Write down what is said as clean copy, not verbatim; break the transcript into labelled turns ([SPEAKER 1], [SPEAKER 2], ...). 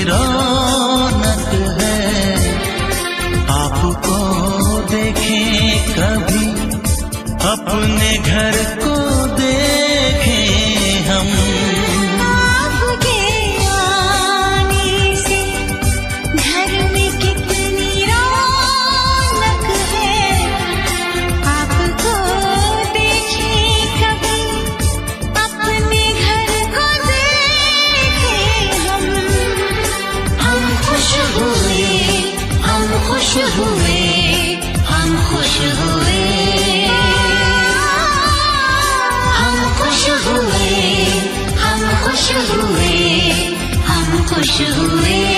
[SPEAKER 1] रौनक है। आपको देखें कभी, अपने घर को देखें हम।
[SPEAKER 2] आपके आने से घर में कितनी रौनक है। आपको देखें कभी, अपने घर को देखें हम। हम खुश हुए, हम खुश हुए, हम खुश हुए। हम खुश हुए, हम खुश हुए, हम खुश हुए।